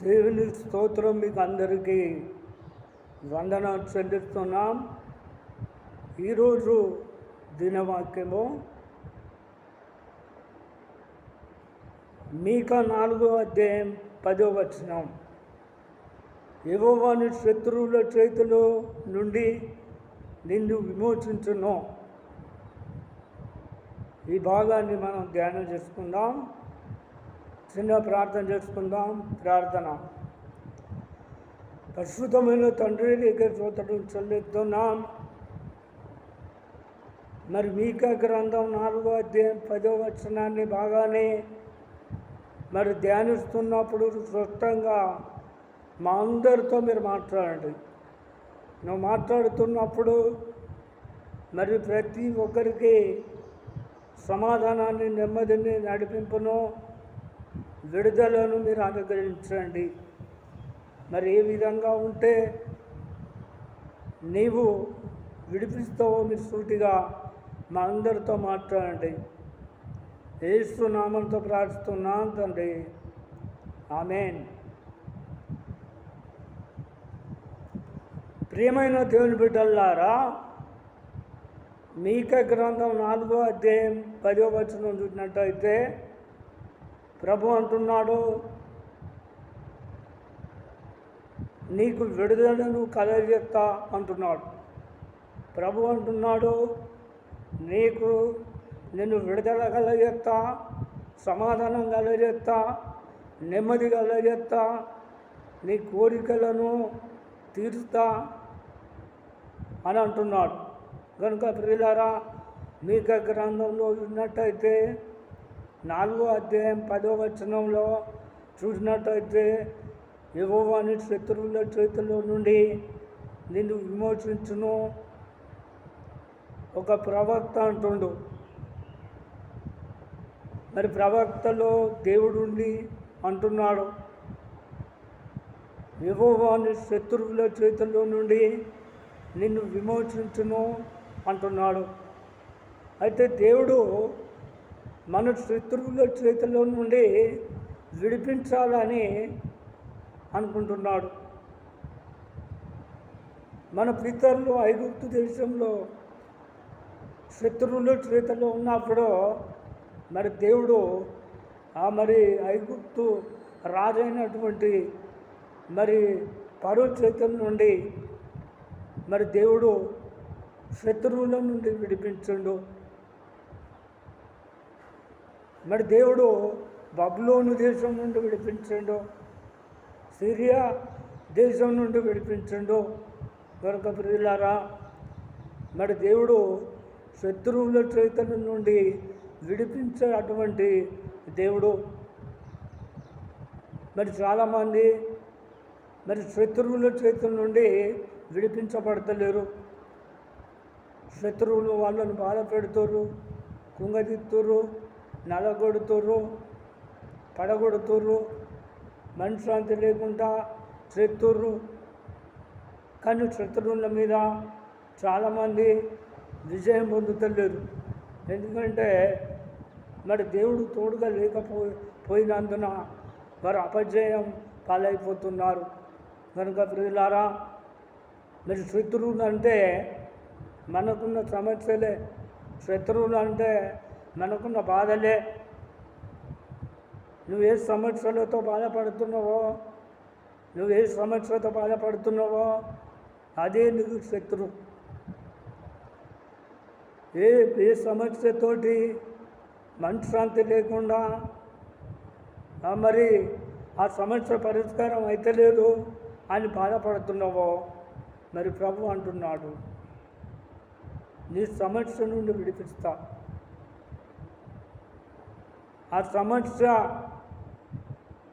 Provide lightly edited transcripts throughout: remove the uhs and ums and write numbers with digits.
దేవుని స్తోత్రం. మీకు అందరికీ వందనాలు చెల్లిస్తున్నాం. ఈరోజు దినవాక్యము మీకా 4వ అధ్యాయం 10వ వచనం. యెహోవా నీ శత్రువుల చేతిలో నుండి నిన్ను విమోచించును. ఈ భాగాన్ని మనం ధ్యానం చేసుకుందాం. చిన్న ప్రార్థన చేసుకుందాం. ప్రార్థన. పరిశుద్ధమైన తండ్రి, నీకే స్తోత్రం చెల్లిస్తున్నాం. మరి మీకా గ్రంథం 4వ అధ్యాయం 10వ వచనాన్ని బాగానే మరి ధ్యానిస్తున్నప్పుడు స్పష్టంగా మా అందరితో మీరు మాట్లాడండి. నువ్వు మాట్లాడుతున్నప్పుడు మరి ప్రతి ఒక్కరికి సమాధానాన్ని, నెమ్మదిని, నడిపింపును, విడుదలను మీరు అనుగ్రహించండి. మరి ఏ విధంగా ఉంటే నీవు విడిపిస్తావో మీరు సూటిగా మా అందరితో మాట్లాడండి. యేసు నామంతో ప్రార్థిస్తున్నాం తండ్రి, ఆమేన్. ప్రియమైన దేవుని బిడ్డలారా, మీకా గ్రంథం 4వ అధ్యాయం 10వ వచనం చూసినట్టయితే ప్రభు అంటున్నాడు, నీకు విడుదలను కలగజేస్తా అంటున్నాడు. ప్రభు అంటున్నాడు, నిన్ను విడుదల కలగజేస్తా, సమాధానం కలగజేస్తా, నెమ్మది కలగజేస్తా, నీ కోరికలను తీరుస్తా అని అంటున్నాడు. కనుక ప్రియులారా, మీకా గ్రంథంలో ఉన్నట్టయితే 4వ అధ్యాయం 10వ వచనంలో చూసినట్టయితే యెహోవా నీ శత్రువుల చేతిలో నుండి నిన్ను విమోచించును. ఒక ప్రవక్త అంటుండు. మరి ప్రవక్తలో దేవుడుండి అంటున్నాడు, యెహోవా నీ శత్రువుల చేతిలో నుండి నిన్ను విమోచించును అంటున్నాడు. అయితే దేవుడు మన శత్రువుల చేతిలో నుండి విడిపించాలని అనుకుంటున్నాడు. మన పితరులు ఐగుప్తు దేశంలో శత్రువుల చేతిలో ఉన్నప్పుడు మరి దేవుడు మరి ఐగుప్తు రాజైనటువంటి మరి ఫరో చేతుల నుండి మరి దేవుడు శత్రువుల నుండి విడిపించండు. మరి దేవుడు బబులోను దేశం నుండి విడిపించండు, సిరియా దేశం నుండి విడిపించండు. కనుక ప్రియులారా, మరి దేవుడు శత్రువుల చేతుల నుండి విడిపించే అటువంటి దేవుడు. మరి చాలామంది మరి శత్రువుల చేతుల నుండి విడిపించబడతలేరు. శత్రువులు వాళ్ళను బాధ పెడుతుర్రు, కుంగదీత్తుర్రు, నలగొడుతుర్రు, పడగొడుతుర్రు, మనశ్శాంతి లేకుండా చేస్తుర్రు. కానీ శత్రువుల మీద చాలామంది విజయం పొందుతలేరు. ఎందుకంటే మరి దేవుడు తోడుగా లేకపోయినందున వారు అపజయం పాలైపోతున్నారు. కనుక ప్రియులారా, మరి శత్రువులు అంటే మనకున్న సమస్యలే, శత్రువులు అంటే మనకున్న బాధలే. నువ్వు ఏ సమస్యలతో బాధపడుతున్నావో, అదే నీకు శత్రువు. ఏ సమస్యతోటి మనశ్శాంతి లేకుండా మరి ఆ సమస్య పరిష్కారం అయితే లేదు అని బాధపడుతున్నావో, మరి ప్రభు అంటున్నాడు, నీ సమస్య నుండి విడిపిస్తా. ఆ సమస్య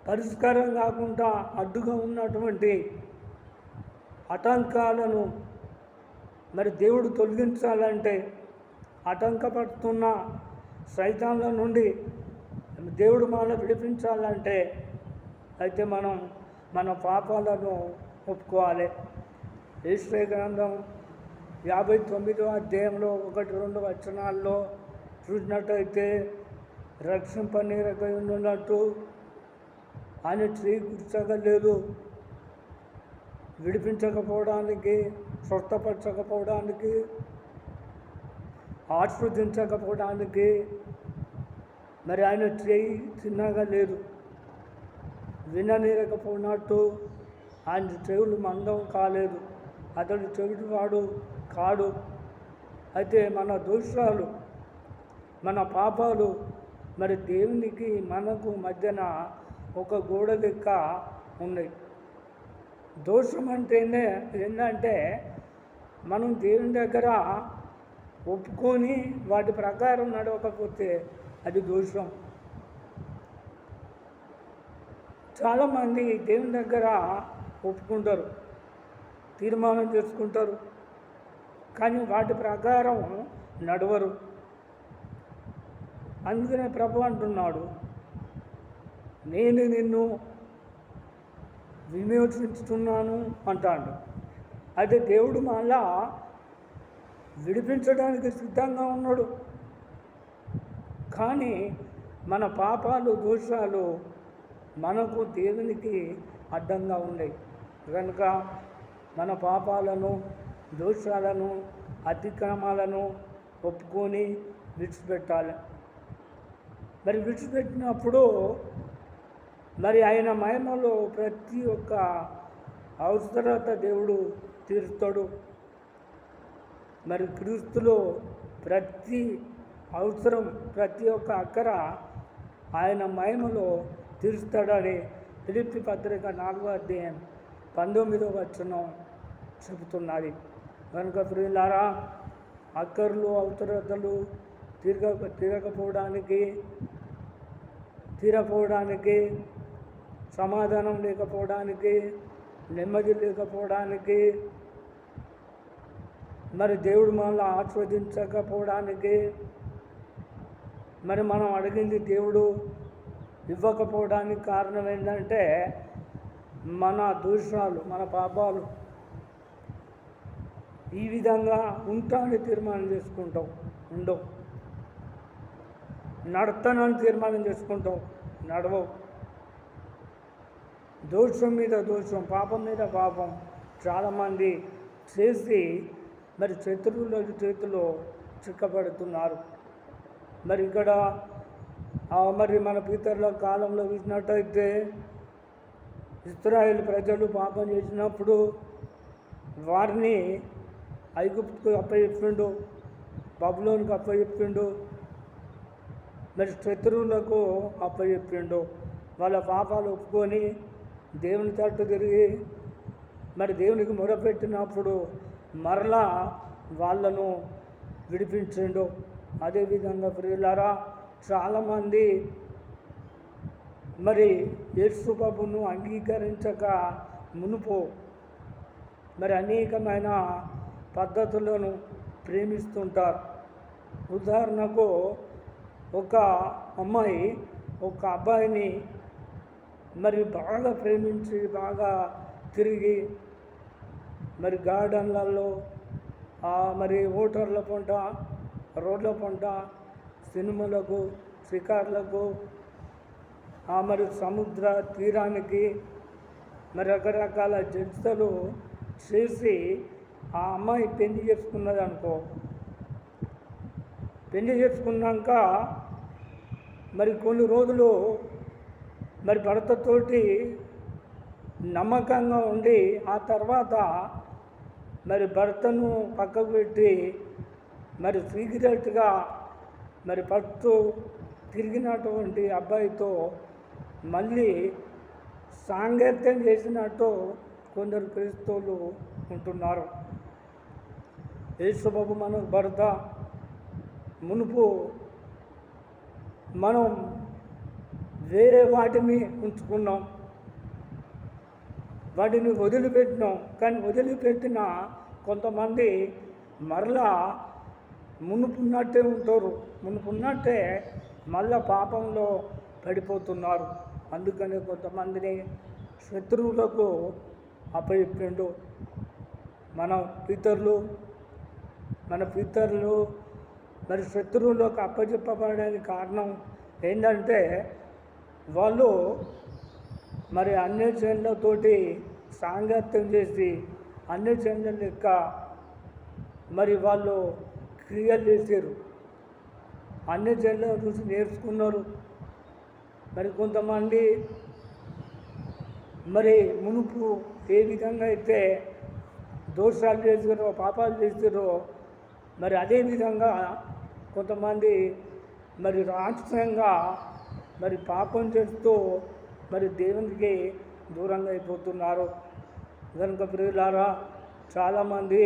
పరిష్కారం కాకుండా అడ్డుగా ఉన్నటువంటి ఆటంకాలను మరి దేవుడు తొలగించాలంటే, ఆటంకపడుతున్న సైతాన్ల నుండి దేవుడు మనల్ని విడిపించాలంటే అయితే మనం మన పాపాలను ఒప్పుకోవాలి. యెషయా గ్రంథం 59వ అధ్యాయంలో 1-2 వచనాల్లో చూసినట్టయితే రక్షింపనీరకై ఉన్నట్టు ఆయన చేయి కూర్చోగలేదు, విడిపించకపోవడానికి, స్వస్థపరచకపోవడానికి, ఆస్వాదించకపోవడానికి. మరి ఆయన చేయి చిన్నగా లేదు, విననీయకపోయినట్టు ఆయన చెవులు మందం కాలేదు, అతడు చెవిటివాడు కాడు. అయితే మన దోషాలు, మన పాపాలు మరి దేవునికి మనకు మధ్యన ఒక గోడ లెక్క ఉన్నాయి. దోషం అంటేనే ఏంటంటే మనం దేవుని దగ్గర ఒప్పుకొని వాటి ప్రకారం నడవకపోతే అది దోషం. చాలామంది దేవుని దగ్గర ఒప్పుకుంటారు, తీర్మానం చేసుకుంటారు, కానీ వాటి ప్రకారం నడవరు. అందుకనే ప్రభు అంటున్నాడు, నేను నిన్ను విమోచించుతున్నాను అంటాడు. అయితే దేవుడు మళ్ళా విడిపించడానికి సిద్ధంగా ఉన్నాడు, కానీ మన పాపాలు, దోషాలు మనకు దేవునికి అడ్డంగా ఉన్నాయి. కనుక మన పాపాలను, దోషాలను, అతిక్రమాలను ఒప్పుకొని విడిచిపెట్టాలి. మరి విడిచిపెట్టినప్పుడు మరి ఆయన మహిమలో ప్రతి ఒక్క అవసరత దేవుడు తీరుస్తాడు. మరి క్రీస్తులో ప్రతి అవసరం, ప్రతి ఒక్క అక్కర ఆయన మహిమలో తీరుస్తాడని ఫిలిప్పీ పత్రిక 4వ అధ్యాయం 19వ వచనం చెబుతున్నది. కనుక ప్రియులారా, అక్కర్లు, అవసరతలు తీరపోవడానికి, సమాధానం లేకపోవడానికి, నెమ్మది లేకపోవడానికి, మరి దేవుడు మనల్ని ఆస్వాదించకపోవడానికి, మరి మనం అడిగింది దేవుడు ఇవ్వకపోవడానికి కారణం ఏంటంటే మన దోషాలు, మన పాపాలు. ఈ విధంగా ఉంటానని తీర్మానం చేసుకుంటాం, ఉండవు. నడతానని తీర్మానం చేసుకుంటాం, నడవవు. దోషం మీద దోషం, పాపం మీద పాపం చాలామంది చేసి మరి శత్రువుల చేతిలో చిక్కబడుతున్నారు. మరి ఇక్కడ మరి మన పితరుల కాలంలో చూసినట్టయితే ఇశ్రాయేలు ప్రజలు పాపం చేసినప్పుడు వారిని ఐగుప్తుకు అప్పచెప్పిండు, బబులోనికి అప్పచెప్పిండు, మరి శత్రువులకు అప్పచెప్పిండు. వాళ్ళ పాపాలు ఒప్పుకొని దేవుని తట్టు తిరిగి మరి దేవునికి మొరపెట్టినప్పుడు మరలా వాళ్ళను విడిపించిండు. అదేవిధంగా ప్రియులారా, చాలామంది మరి యేసు ప్రభువును అంగీకరించక మునుపు మరి అనేకమైన పద్ధతులను ప్రేమిస్తుంటారు. ఉదాహరణకు ఒక అమ్మాయి ఒక అబ్బాయిని మరి బాగా ప్రేమించి బాగా తిరిగి మరి గార్డెన్లలో, మరి హోటళ్ళ పంట, రోడ్ల పంట, సినిమాలకు, షికార్లకు, మరి సముద్ర తీరానికి మరి రకరకాల జంతువులు చేసి ఆ అమ్మాయి పెళ్లి చేసుకున్నది అనుకో. పెళ్లి చేసుకున్నాక మరి కొన్ని రోజులు మరి భర్తతోటి నమ్మకంగా ఉండి ఆ తర్వాత మరి భర్తను పక్కకు పెట్టి మరి సీక్రెట్గా మరి పట్టు తిరిగినటువంటి అబ్బాయితో మళ్ళీ సాంగత్యం చేసినట్టు కొందరు క్రైస్తవులు ఉంటున్నారు. యేసుబాబు మనకు భర్త, మునుపు మనం వేరే వాటిని ఉంచుకున్నాం, వాటిని వదిలిపెట్టినాం. కానీ వదిలిపెట్టిన కొంతమంది మరలా మునుపున్నట్టే ఉంటారు, మునుపున్నట్టే మళ్ళా పాపంలో పడిపోతున్నారు. అందుకని కొంతమందిని శత్రువులకు అప్పచెప్పిండు. మన పితరులు మరి శత్రువులకు అప్పచెప్పబడడానికి కారణం ఏంటంటే వాళ్ళు మరి అన్ని జనులతోటి సాంగత్యం చేసి అన్ని జనుల లెక్క మరి వాళ్ళు క్రియలు చేశారు. అన్ని జనులను చూసి నేర్చుకున్నారు. మరి కొంతమంది మరి మునుపు ఏ విధంగా అయితే దోషాలు చేసారో పాపాలు చేసారో మరి అదేవిధంగా కొంతమంది మరి రహస్యంగా మరి పాపం చేస్తూ మరి దేవునికి దూరంగా అయిపోతున్నారు. కనుక ప్రియులారా, చాలామంది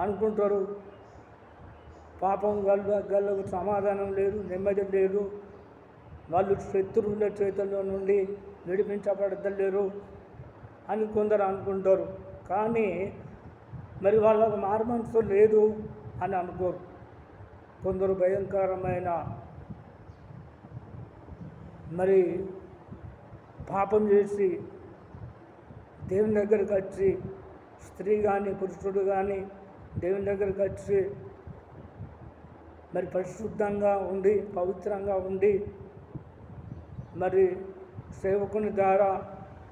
అనుకుంటారు పాపం గల్లకు సమాధానం లేదు, నెమ్మది లేదు, వాళ్ళు శత్రువుల చేతుల్లో నుండి విడిపించబడతలేరు అని కొందరు అనుకుంటారు. కానీ మరి వాళ్ళకు మారుమనసు లేదు అని అనుకోరు. కొందరు భయంకరమైన మరి పాపం చేసి దేవుని దగ్గరికి వచ్చి, స్త్రీ కానీ పురుషుడు కానీ దేవుని దగ్గరికి వచ్చి మరి పరిశుద్ధంగా ఉండి పవిత్రంగా ఉండి మరి సేవకుని ద్వారా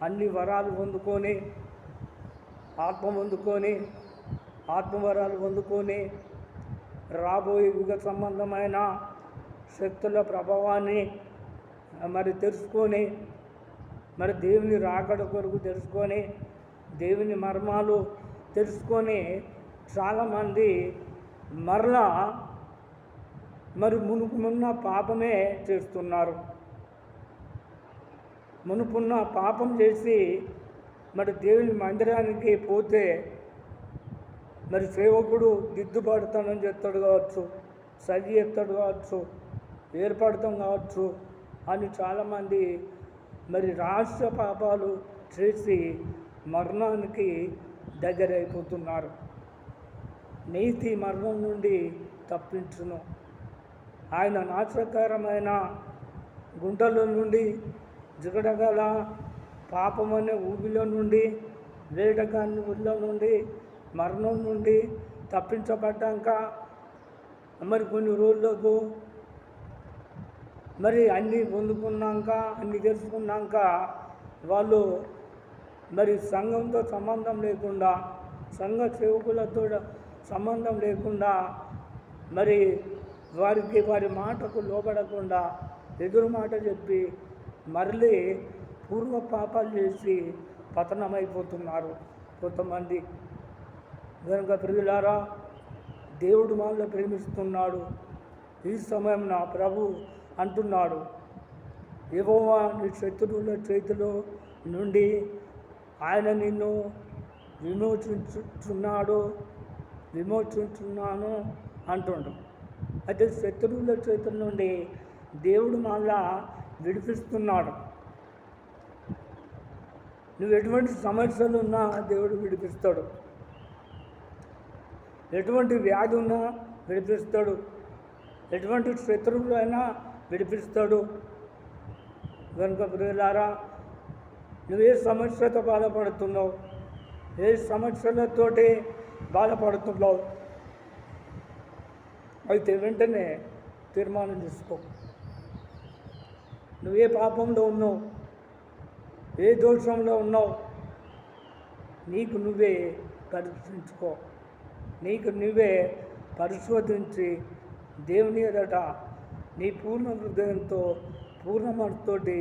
అన్ని వరాలు పొందుకొని ఆత్మవరాలు పొందుకొని రాబోయే యుగ సంబంధమైన శక్తుల ప్రభావాన్ని మరి తెలుసుకొని మరి దేవుని రాకడ కొరకు తెలుసుకొని దేవుని మర్మాలు తెలుసుకొని చాలామంది మరలా మరి మునుపున్న పాపమే చేస్తున్నారు. మునుపున్న పాపం చేసి మరి దేవుని మందిరానికి పోతే మరి సేవకుడు దిద్దుపడతానని చెప్తాడు కావచ్చు, సరి ఎత్తాడు కావచ్చు, ఏర్పడతాం కావచ్చు అని చాలామంది మరి రహస్య పాపాలు చేసి మరణానికి దగ్గర అయిపోతున్నారు. నీతి మరణం నుండి తప్పించును. ఆయన నాశకరమైన గుంటల నుండి జిగడగల పాపమనే ఊబిలో నుండి వేటగాని ఊళ్ళో నుండి మరణం నుండి తప్పించబడ్డాక మరి కొన్ని రోజులకు మరి అన్నీ పొందుకున్నాక అన్నీ తెలుసుకున్నాక వాళ్ళు మరి సంఘంతో సంబంధం లేకుండా, సంఘ సేవకులతో సంబంధం లేకుండా మరి వారి మాటకు లోబడకుండా ఎదురు మాట చెప్పి మళ్ళీ పూర్వ పాపాలు చేసి పతనమైపోతున్నారు కొంతమంది. కనుక ప్రియులారా, దేవుడు మనల్ని ప్రేమిస్తున్నాడు. ఈ సమయం నా ప్రభు అంటున్నాడు, యెహోవా నీ శత్రువుల చేతిలో నుండి ఆయన నిన్ను విమోచించున్నాను అంటుండు. అయితే శత్రువుల చేతుల నుండి దేవుడు మళ్ళా విడిపిస్తున్నాడు. నువ్వు ఎటువంటి సమస్యలు ఉన్నా దేవుడు విడిపిస్తాడు, ఎటువంటి వ్యాధి ఉన్నా విడిపిస్తాడు, ఎటువంటి శత్రువులు అయినా విడిపిస్తాడు. కనుక ప్రియులారా, నువ్వు ఏ సమస్యతో బాధపడుతున్నావు, ఏ సమస్యలతోటి బాధపడుతున్నావు అయితే వెంటనే తీర్మానం చేసుకో. నువ్వు ఏ పాపంలో ఉన్నావు, ఏ దోషంలో ఉన్నావు, నీకు నువ్వే పరీక్షించుకో. నీకు నువ్వే పరిశోధించి దేవుని ఎదుట నీ పూర్ణ హృదయంతో పూర్ణ మనసుతోటి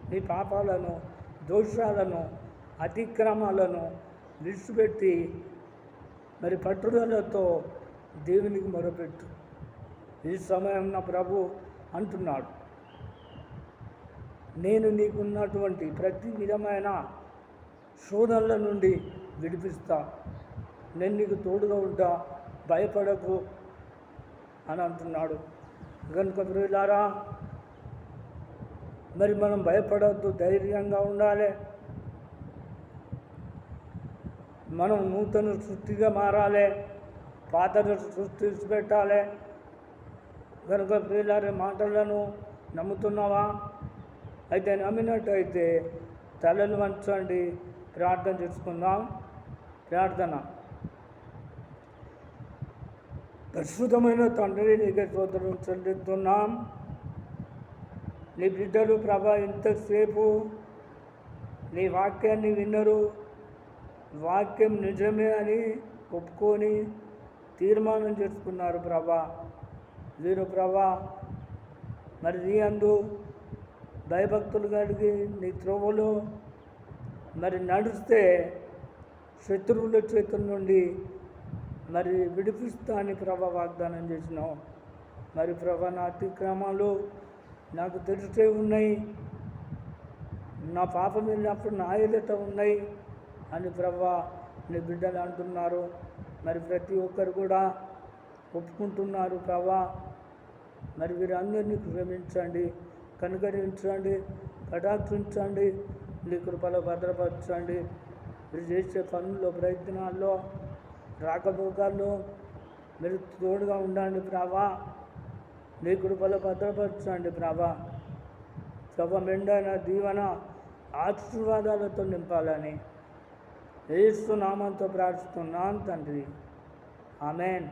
నీ పాపాలను, దోషాలను, అతిక్రమాలను విడిచిపెట్టి మరి పట్టుదలతో దేవునికి మొరపెట్టు. ఈ సమయం నా ప్రభు అంటున్నాడు, నేను నీకున్నటువంటి ప్రతి విధమైన శోధనల నుండి విడిపిస్తా, నేను నీకు తోడుగా ఉంటా, భయపడకు అని అంటున్నాడు. కనుక ప్రియులారా, మరి మనం భయపడద్దు, ధైర్యంగా ఉండాలి. మనం నూతన సృష్టిగా మారాలి, పాతను సృష్టించి పెట్టాలి. కనుక ప్రియులారా, మాటలను నమ్ముతున్నావా? అయితే నమ్మినట్టయితే తలలు వంచండి, ప్రార్థన చేసుకుందాం. ప్రార్థన. పరిశుద్ధమైన తండ్రి, నీకే స్తోత్రం చెల్లిస్తున్నాం. నీ బిడ్డలు ప్రభా ఇంతసేపు నీ వాక్యాన్ని విన్నరు, వాక్యం నిజమే అని ఒప్పుకొని తీర్మానం చేసుకున్నారు ప్రభా. వీరు ప్రభా మరి నీ అందు భయభక్తులు కలిగి నీ త్రోవలో మరి నడిస్తే శత్రువుల చేతుల నుండి మరి విడిపిస్తా అని ప్రభా వాగ్దానం చేసినావు. మరి ప్రభా నా అతిక్రమాలు నాకు తెలిసే ఉన్నాయి, నా పాపం వెళ్ళినప్పుడు నా ఎదుట ఉన్నాయి అని ప్రభా నీ బిడ్డలు అంటున్నారు. మరి ప్రతి ఒక్కరు కూడా ఒప్పుకుంటున్నారు ప్రభా. మరి వీరందరినీ క్షమించండి, కనుగరించండి, కటాక్షించండి, నీ కృపలో భద్రపరచండి. మీరు చేసే పనుల్లో, ప్రయత్నాల్లో, రాకపోకల్లో మీరు తోడుగా ఉండండి ప్రభా. నీ కృపలో భద్రపరచండి ప్రభా. సభ మెండైన దీవెన ఆశీర్వాదాలతో నింపాలని యేసు నామంతో ప్రార్థిస్తున్నాను తండ్రి. ఆమేన్.